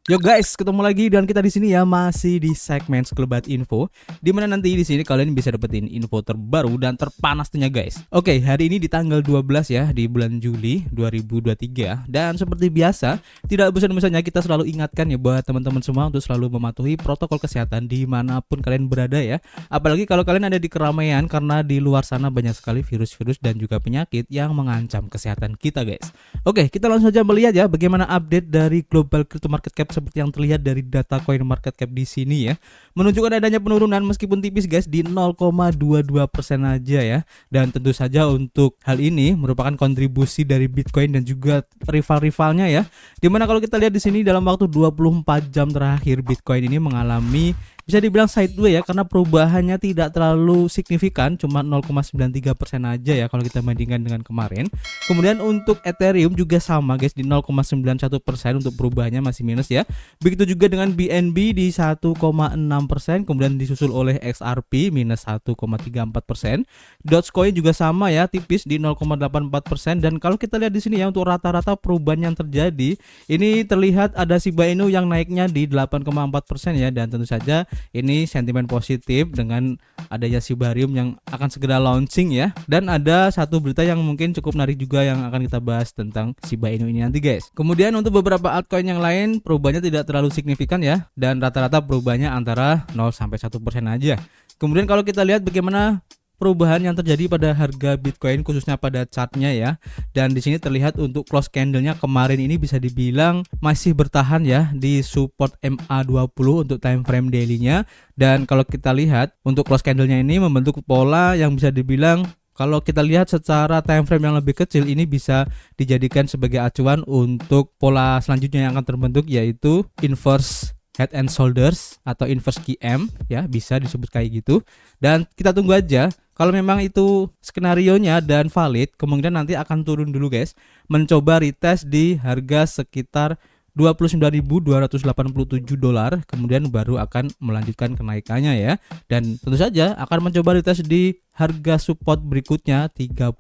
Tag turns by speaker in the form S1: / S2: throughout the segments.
S1: Yo guys, ketemu lagi dan kita di sini ya masih di segmen Sekelebat Info, di mana nanti di sini kalian bisa dapetin info terbaru dan terpanas tentunya guys. Oke, hari ini di tanggal 12 ya di bulan Juli 2023 dan seperti biasa tidak bosan-bosannya kita selalu ingatkan ya buat teman-teman semua untuk selalu mematuhi protokol kesehatan dimanapun kalian berada ya. Apalagi kalau kalian ada di keramaian karena di luar sana banyak sekali virus-virus dan juga penyakit yang mengancam kesehatan kita guys. Oke, kita langsung saja melihat ya bagaimana update dari global crypto market cap seperti yang terlihat dari data coin market cap di sini ya. Menunjukkan adanya penurunan meskipun tipis guys di 0,22% aja ya. Dan tentu saja untuk hal ini merupakan kontribusi dari Bitcoin dan juga rival-rivalnya ya. Dimana kalau kita lihat di sini dalam waktu 24 jam terakhir Bitcoin ini mengalami bisa dibilang sideways ya, karena perubahannya tidak terlalu signifikan, cuma 0,93% aja ya kalau kita bandingkan dengan kemarin. Kemudian untuk Ethereum juga sama guys di 0,91%, untuk perubahannya masih minus ya. Begitu juga dengan BNB di 1,6%, kemudian disusul oleh XRP minus 1,34%. Dogecoin juga sama ya, tipis di 0,84%. Dan kalau kita lihat di sini ya untuk rata-rata perubahan yang terjadi, ini terlihat ada Shiba Inu yang naiknya di 8,4% ya, dan tentu saja ini sentimen positif dengan adanya Shibarium yang akan segera launching ya. Dan ada satu berita yang mungkin cukup menarik juga yang akan kita bahas tentang Shiba Inu ini nanti guys. Kemudian untuk beberapa altcoin yang lain perubahannya tidak terlalu signifikan ya, dan rata-rata perubahannya antara 0 sampai 1% aja. Kemudian kalau kita lihat bagaimana perubahan yang terjadi pada harga Bitcoin khususnya pada chartnya ya. Dan di sini terlihat untuk close candle-nya kemarin ini bisa dibilang masih bertahan ya di support MA20 untuk time frame daily-nya. Dan kalau kita lihat untuk close candle-nya ini membentuk pola yang bisa dibilang kalau kita lihat secara time frame yang lebih kecil ini bisa dijadikan sebagai acuan untuk pola selanjutnya yang akan terbentuk, yaitu inverse head and shoulders atau inverse QM ya, bisa disebut kayak gitu. Dan kita tunggu aja. Kalau memang itu skenarionya dan valid, kemungkinan nanti akan turun dulu guys, mencoba retest di harga sekitar $29.287, kemudian baru akan melanjutkan kenaikannya ya. Dan tentu saja akan mencoba retest di harga support berikutnya $30.000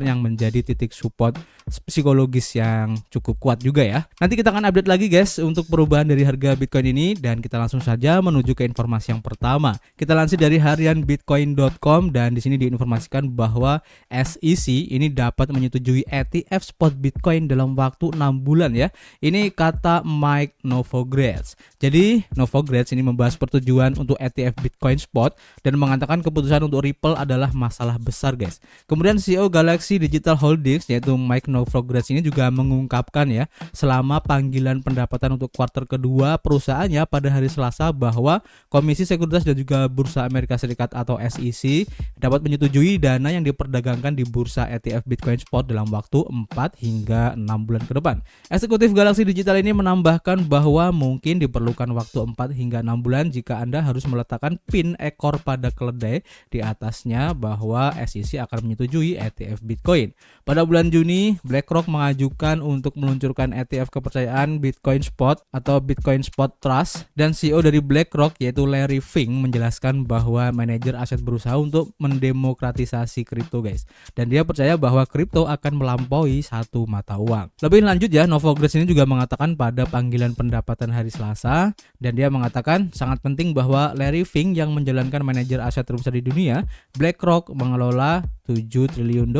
S1: yang menjadi titik support psikologis yang cukup kuat juga ya. Nanti kita akan update lagi guys untuk perubahan dari harga Bitcoin ini, dan kita langsung saja menuju ke informasi yang pertama. Kita lansir dari harianbitcoin.com dan di sini diinformasikan bahwa SEC ini dapat menyetujui ETF spot Bitcoin dalam waktu 6 bulan ya. Ini kata Mike Novogratz. Jadi Novogratz ini membahas persetujuan untuk ETF Bitcoin spot dan mengatakan keputusan untuk Ripple adalah masalah besar guys. Kemudian CEO Galaxy Digital Holdings yaitu Mike Novogratz ini juga mengungkapkan ya, selama panggilan pendapatan untuk kuartal kedua perusahaannya pada hari Selasa, bahwa Komisi Sekuritas dan juga Bursa Amerika Serikat atau SEC dapat menyetujui dana yang diperdagangkan di bursa ETF Bitcoin spot dalam waktu 4 hingga 6 bulan ke depan. Eksekutif Galaxy Digital ini menambahkan bahwa mungkin diperlukan waktu 4 hingga 6 bulan jika Anda harus meletakkan pin ekor pada keledai di atasnya bahwa SEC akan menyetujui ETF Bitcoin. Pada bulan Juni, BlackRock mengajukan untuk meluncurkan ETF kepercayaan Bitcoin Spot atau Bitcoin Spot Trust, dan CEO dari BlackRock yaitu Larry Fink menjelaskan bahwa manajer aset berusaha untuk mendemokratisasi kripto guys, dan dia percaya bahwa kripto akan melampaui satu mata uang. Lebih lanjut ya, Novogratz ini juga mengatakan pada panggilan pendapatan hari Selasa, dan dia mengatakan sangat penting bahwa Larry Fink yang menjalankan manajer aset terbesar di dunia, BlackRock, mengelola $7 triliun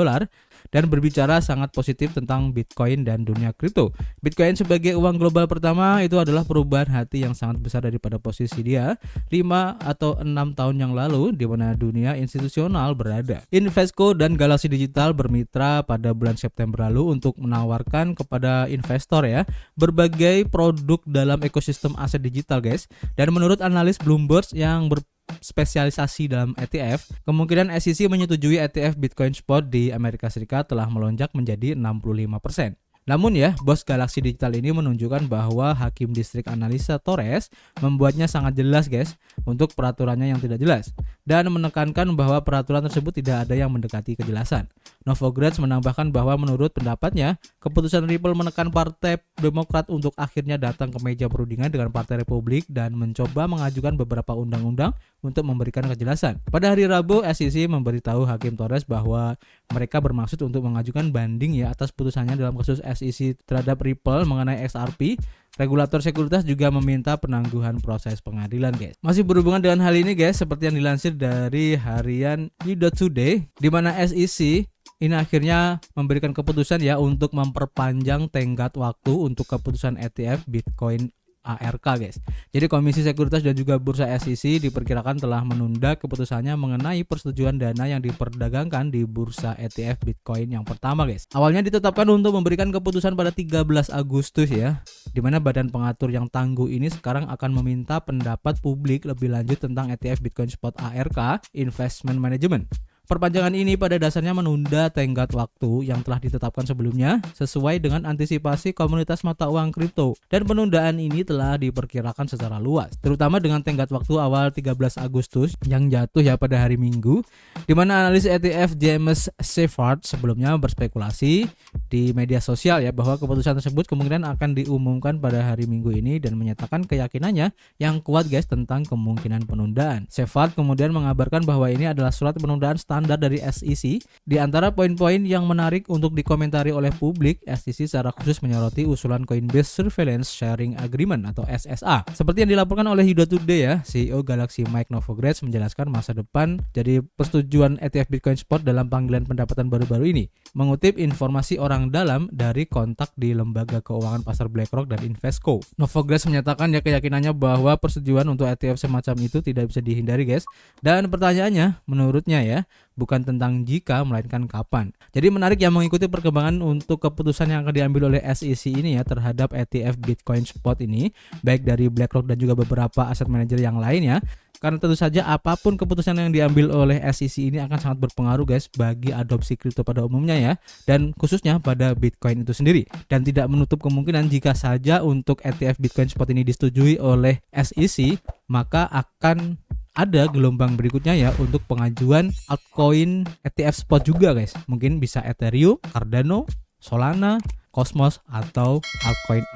S1: dan berbicara sangat positif tentang Bitcoin dan dunia kripto. Bitcoin sebagai uang global pertama itu adalah perubahan hati yang sangat besar daripada posisi dia 5 atau 6 tahun yang lalu di mana dunia institusional berada. Invesco dan Galaxy Digital bermitra pada bulan September lalu untuk menawarkan kepada investor ya berbagai produk dalam ekosistem aset digital guys. Dan menurut analis Bloomberg yang spesialisasi dalam ETF, kemungkinan SEC menyetujui ETF Bitcoin Spot di Amerika Serikat telah melonjak menjadi 65%. Namun ya, bos Galaxy Digital ini menunjukkan bahwa Hakim Distrik Analisa Torres membuatnya sangat jelas guys untuk peraturannya yang tidak jelas, dan menekankan bahwa peraturan tersebut tidak ada yang mendekati kejelasan. Novogratz menambahkan bahwa menurut pendapatnya, keputusan Ripple menekan Partai Demokrat untuk akhirnya datang ke meja perundingan dengan Partai Republik dan mencoba mengajukan beberapa undang-undang untuk memberikan kejelasan. Pada hari Rabu, SEC memberitahu Hakim Torres bahwa mereka bermaksud untuk mengajukan banding ya atas putusannya dalam kasus SEC terhadap Ripple mengenai XRP, regulator sekuritas juga meminta penangguhan proses pengadilan, guys. Masih berhubungan dengan hal ini, guys, seperti yang dilansir dari harian You.Today, di mana SEC ini akhirnya memberikan keputusan ya untuk memperpanjang tenggat waktu untuk keputusan ETF Bitcoin ARK, guys. Jadi Komisi Sekuritas dan juga Bursa SEC diperkirakan telah menunda keputusannya mengenai persetujuan dana yang diperdagangkan di bursa ETF Bitcoin yang pertama, guys. Awalnya ditetapkan untuk memberikan keputusan pada 13 Agustus ya, di mana badan pengatur yang tangguh ini sekarang akan meminta pendapat publik lebih lanjut tentang ETF Bitcoin Spot ARK Investment Management. Perpanjangan ini pada dasarnya menunda tenggat waktu yang telah ditetapkan sebelumnya sesuai dengan antisipasi komunitas mata uang kripto, dan penundaan ini telah diperkirakan secara luas, terutama dengan tenggat waktu awal 13 Agustus yang jatuh ya pada hari Minggu, di mana analis ETF James Seyfarth sebelumnya berspekulasi di media sosial ya bahwa keputusan tersebut kemungkinan akan diumumkan pada hari Minggu ini dan menyatakan keyakinannya yang kuat, guys, tentang kemungkinan penundaan. Seyfarth kemudian mengabarkan bahwa ini adalah surat penundaan standar dari SEC. Di antara poin-poin yang menarik untuk dikomentari oleh publik, SEC secara khusus menyoroti usulan Coinbase Surveillance Sharing Agreement atau SSA. Seperti yang dilaporkan oleh You.Today ya, CEO Galaxy Mike Novogratz menjelaskan masa depan jadi persetujuan ETF Bitcoin Spot dalam panggilan pendapatan baru-baru ini. Mengutip informasi orang dalam dari kontak di lembaga keuangan pasar BlackRock dan Invesco, Novogratz menyatakan ya keyakinannya bahwa persetujuan untuk ETF semacam itu tidak bisa dihindari, guys. Dan pertanyaannya menurutnya ya bukan tentang jika, melainkan kapan. Jadi menarik yang mengikuti perkembangan untuk keputusan yang akan diambil oleh SEC ini ya terhadap ETF Bitcoin Spot ini, baik dari BlackRock dan juga beberapa aset manajer yang lain ya. Karena tentu saja apapun keputusan yang diambil oleh SEC ini akan sangat berpengaruh, guys, bagi adopsi kripto pada umumnya ya, dan khususnya pada Bitcoin itu sendiri. Dan tidak menutup kemungkinan jika saja untuk ETF Bitcoin Spot ini disetujui oleh SEC, maka akan ada gelombang berikutnya ya untuk pengajuan altcoin ETF spot juga, guys. Mungkin bisa Ethereum, Cardano, Solana, Cosmos atau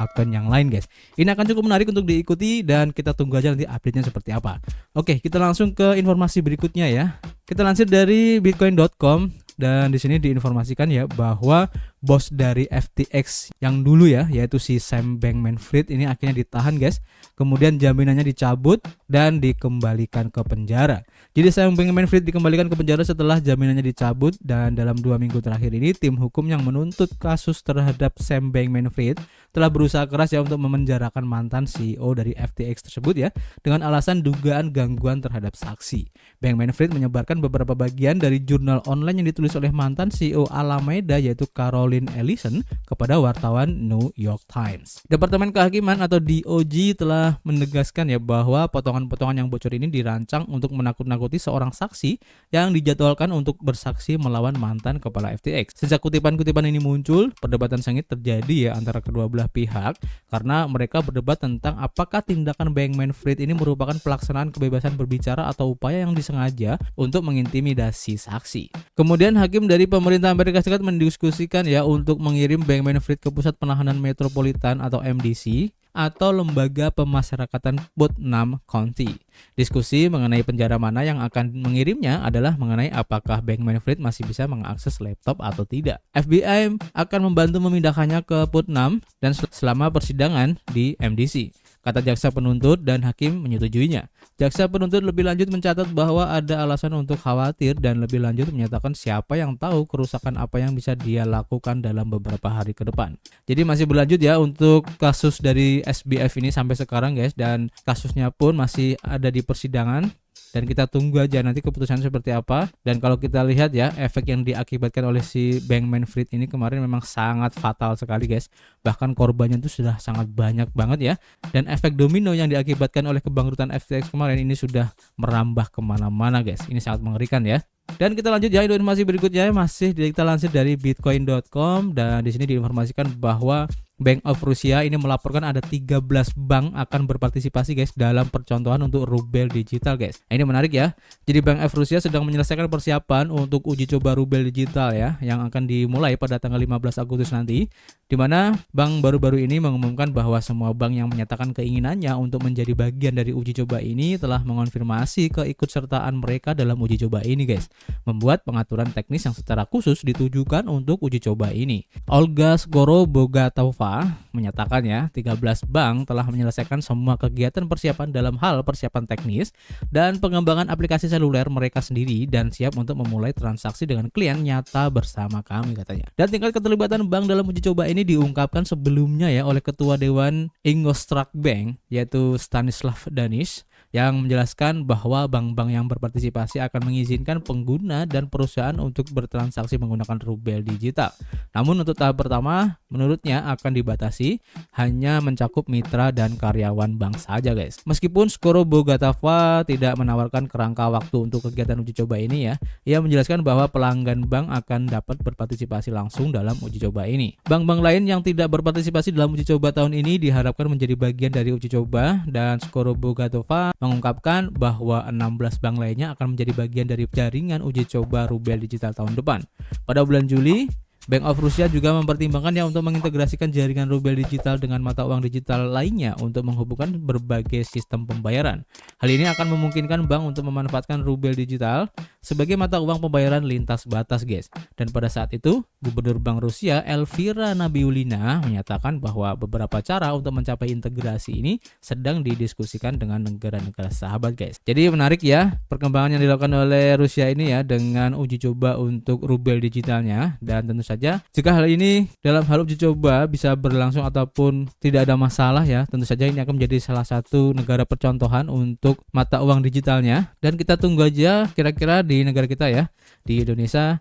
S1: altcoin yang lain, guys. Ini akan cukup menarik untuk diikuti dan kita tunggu aja nanti update-nya seperti apa. Oke, kita langsung ke informasi berikutnya ya. Kita lansir dari bitcoin.com dan di sini diinformasikan ya bahwa bos dari FTX yang dulu ya, yaitu si Sam Bankman-Fried ini akhirnya ditahan, guys. Kemudian jaminannya dicabut dan dikembalikan ke penjara. Jadi Sam Bankman-Fried dikembalikan ke penjara setelah jaminannya dicabut, dan dalam 2 minggu terakhir ini tim hukum yang menuntut kasus terhadap Sam Bankman-Fried telah berusaha keras ya untuk memenjarakan mantan CEO dari FTX tersebut ya dengan alasan dugaan gangguan terhadap saksi. Bankman-Fried menyebarkan beberapa bagian dari jurnal online yang ditulis oleh mantan CEO Alameda yaitu Caroline Ellison kepada wartawan New York Times. Departemen Kehakiman atau DOJ telah menegaskan ya bahwa potongan-potongan yang bocor ini dirancang untuk menakut-nakuti seorang saksi yang dijadwalkan untuk bersaksi melawan mantan kepala FTX. Sejak kutipan-kutipan ini muncul, perdebatan sengit terjadi ya antara kedua belah pihak karena mereka berdebat tentang apakah tindakan Bankman-Fried ini merupakan pelaksanaan kebebasan berbicara atau upaya yang disengaja untuk mengintimidasi saksi. Kemudian hakim dari pemerintah Amerika Serikat mendiskusikan ya untuk mengirim Bankman-Fried ke Pusat Penahanan Metropolitan atau MDC atau Lembaga Pemasyarakatan Putnam County. Diskusi mengenai penjara mana yang akan mengirimnya adalah mengenai apakah Bankman-Fried masih bisa mengakses laptop atau tidak. FBI akan membantu memindahkannya ke Putnam dan selama persidangan di MDC, kata jaksa penuntut, dan hakim menyetujuinya. Jaksa penuntut lebih lanjut mencatat bahwa ada alasan untuk khawatir dan lebih lanjut menyatakan siapa yang tahu kerusakan apa yang bisa dia lakukan dalam beberapa hari ke depan. Jadi masih berlanjut ya untuk kasus dari SBF ini sampai sekarang, guys, dan kasusnya pun masih ada di persidangan. Dan kita tunggu aja nanti keputusan seperti apa. Dan kalau kita lihat ya, efek yang diakibatkan oleh si Bankman-Fried ini kemarin memang sangat fatal sekali, guys. Bahkan korbannya itu sudah sangat banyak banget ya. Dan efek domino yang diakibatkan oleh kebangkrutan FTX kemarin ini sudah merambah kemana-mana, guys. Ini sangat mengerikan ya. Dan kita lanjut ya, informasi berikutnya masih kita lansir dari bitcoin.com, dan di sini diinformasikan bahwa Bank of Russia ini melaporkan ada 13 bank akan berpartisipasi guys dalam percontohan untuk rubel digital guys. Nah, ini menarik ya. Jadi Bank of Russia sedang menyelesaikan persiapan untuk uji coba rubel digital ya, yang akan dimulai pada tanggal 15 Agustus nanti, di mana bank baru-baru ini mengumumkan bahwa semua bank yang menyatakan keinginannya untuk menjadi bagian dari uji coba ini telah mengonfirmasi keikutsertaan mereka dalam uji coba ini guys, membuat pengaturan teknis yang secara khusus ditujukan untuk uji coba ini. Olga Skorobogatova menyatakan ya, 13 bank telah menyelesaikan semua kegiatan persiapan dalam hal persiapan teknis dan pengembangan aplikasi seluler mereka sendiri dan siap untuk memulai transaksi dengan klien nyata bersama kami katanya. Dan tingkat keterlibatan bank dalam uji coba ini diungkapkan sebelumnya ya oleh Ketua Dewan Ingostrak Bank yaitu Stanislav Danish, yang menjelaskan bahwa bank-bank yang berpartisipasi akan mengizinkan pengguna dan perusahaan untuk bertransaksi menggunakan rubel digital. Namun untuk tahap pertama menurutnya akan dibatasi hanya mencakup mitra dan karyawan bank saja guys. Meskipun Skorobogatova tidak menawarkan kerangka waktu untuk kegiatan uji coba ini ya, ia menjelaskan bahwa pelanggan bank akan dapat berpartisipasi langsung dalam uji coba ini. Bank-bank lain yang tidak berpartisipasi dalam uji coba tahun ini diharapkan menjadi bagian dari uji coba, dan Skorobogatova mengungkapkan bahwa 16 bank lainnya akan menjadi bagian dari jaringan uji coba rubel digital tahun depan. Pada bulan Juli, Bank of Russia juga mempertimbangkannya untuk mengintegrasikan jaringan rubel digital dengan mata uang digital lainnya untuk menghubungkan berbagai sistem pembayaran. Hal ini akan memungkinkan bank untuk memanfaatkan rubel digital sebagai mata uang pembayaran lintas batas guys. Dan pada saat itu, Gubernur Bank Rusia Elvira Nabiullina menyatakan bahwa beberapa cara untuk mencapai integrasi ini sedang didiskusikan dengan negara-negara sahabat guys. Jadi menarik ya perkembangan yang dilakukan oleh Rusia ini ya dengan uji coba untuk rubel digitalnya, dan tentu saja jika hal ini dalam hal uji coba bisa berlangsung ataupun tidak ada masalah ya, tentu saja ini akan menjadi salah satu negara percontohan untuk mata uang digitalnya. Dan kita tunggu aja kira-kira di negara kita ya, di Indonesia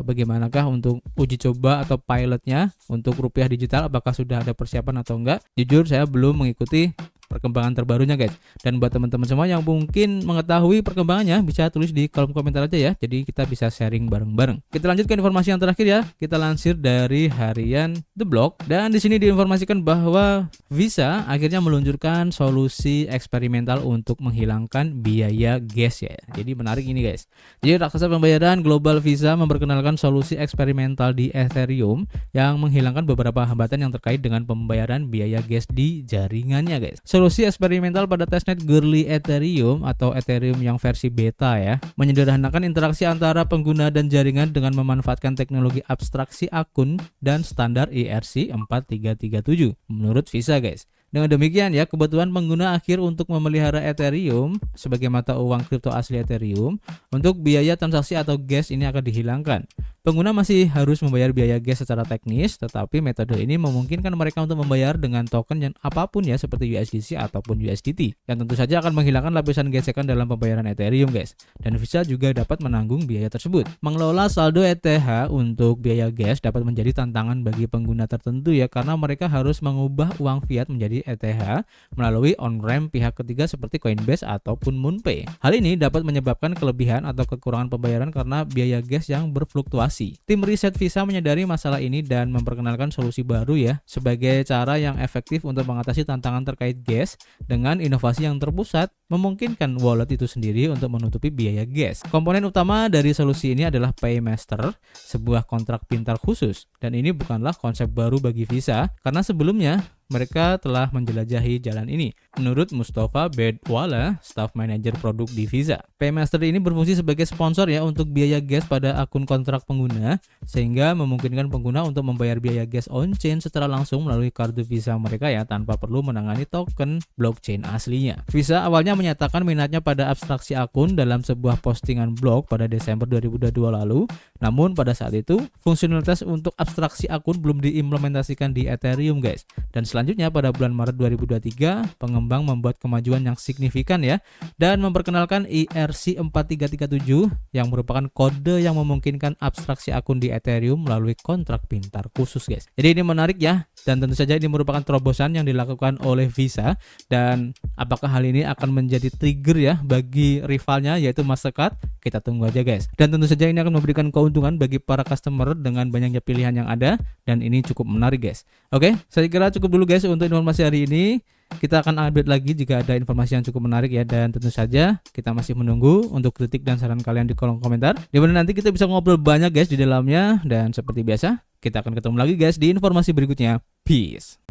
S1: bagaimanakah untuk uji coba atau pilotnya untuk rupiah digital, apakah sudah ada persiapan atau enggak. Jujur saya belum mengikuti perkembangan terbarunya guys. Dan buat teman-teman semua yang mungkin mengetahui perkembangannya bisa tulis di kolom komentar aja ya. Jadi kita bisa sharing bareng-bareng. Kita lanjut ke informasi yang terakhir ya. Kita lansir dari harian The Block, dan di sini diinformasikan bahwa Visa akhirnya meluncurkan solusi eksperimental untuk menghilangkan biaya gas ya. Jadi menarik ini guys. Jadi raksasa pembayaran global Visa memperkenalkan solusi eksperimental di Ethereum yang menghilangkan beberapa hambatan yang terkait dengan pembayaran biaya gas di jaringannya guys. Solusi eksperimental pada testnet Girly Ethereum atau Ethereum yang versi beta ya, menyederhanakan interaksi antara pengguna dan jaringan dengan memanfaatkan teknologi abstraksi akun dan standar ERC 4337 menurut Visa guys. Dengan demikian ya, kebutuhan pengguna akhir untuk memelihara Ethereum sebagai mata uang kripto asli Ethereum untuk biaya transaksi atau gas ini akan dihilangkan. Pengguna masih harus membayar biaya gas secara teknis, tetapi metode ini memungkinkan mereka untuk membayar dengan token yang apapun ya, seperti USDC ataupun USDT, yang tentu saja akan menghilangkan lapisan gesekan dalam pembayaran Ethereum guys. Dan Visa juga dapat menanggung biaya tersebut. Mengelola saldo ETH untuk biaya gas dapat menjadi tantangan bagi pengguna tertentu ya, karena mereka harus mengubah uang fiat menjadi ETH melalui on-ramp pihak ketiga seperti Coinbase ataupun MoonPay. Hal ini dapat menyebabkan kelebihan atau kekurangan pembayaran karena biaya gas yang berfluktuasi. Tim riset Visa menyadari masalah ini dan memperkenalkan solusi baru ya, sebagai cara yang efektif untuk mengatasi tantangan terkait gas dengan inovasi yang terpusat, memungkinkan wallet itu sendiri untuk menutupi biaya gas. Komponen utama dari solusi ini adalah Paymaster, sebuah kontrak pintar khusus, dan ini bukanlah konsep baru bagi Visa karena sebelumnya mereka telah menjelajahi jalan ini. Menurut Mustafa Bedwala, staff manager produk di Visa, Paymaster ini berfungsi sebagai sponsor ya untuk biaya gas pada akun kontrak pengguna, sehingga memungkinkan pengguna untuk membayar biaya gas on-chain secara langsung melalui kartu Visa mereka ya, tanpa perlu menangani token blockchain aslinya. Visa awalnya menyatakan minatnya pada abstraksi akun dalam sebuah postingan blog pada Desember 2022 lalu, namun pada saat itu fungsionalitas untuk abstraksi akun belum diimplementasikan di Ethereum guys. Dan selanjutnya pada bulan Maret 2023, pengembang pengembang membuat kemajuan yang signifikan ya, dan memperkenalkan ERC4337 yang merupakan kode yang memungkinkan abstraksi akun di Ethereum melalui kontrak pintar khusus guys. Jadi ini menarik ya, dan tentu saja ini merupakan terobosan yang dilakukan oleh Visa, dan apakah hal ini akan menjadi trigger ya bagi rivalnya yaitu Mastercard? Kita tunggu aja guys. Dan tentu saja ini akan memberikan keuntungan bagi para customer dengan banyaknya pilihan yang ada, dan ini cukup menarik guys. Oke, saya kira cukup dulu guys untuk informasi hari ini. Kita akan update lagi jika ada informasi yang cukup menarik ya, dan tentu saja kita masih menunggu untuk kritik dan saran kalian di kolom komentar, dimana nanti kita bisa ngobrol banyak guys di dalamnya. Dan seperti biasa, kita akan ketemu lagi guys di informasi berikutnya. Peace.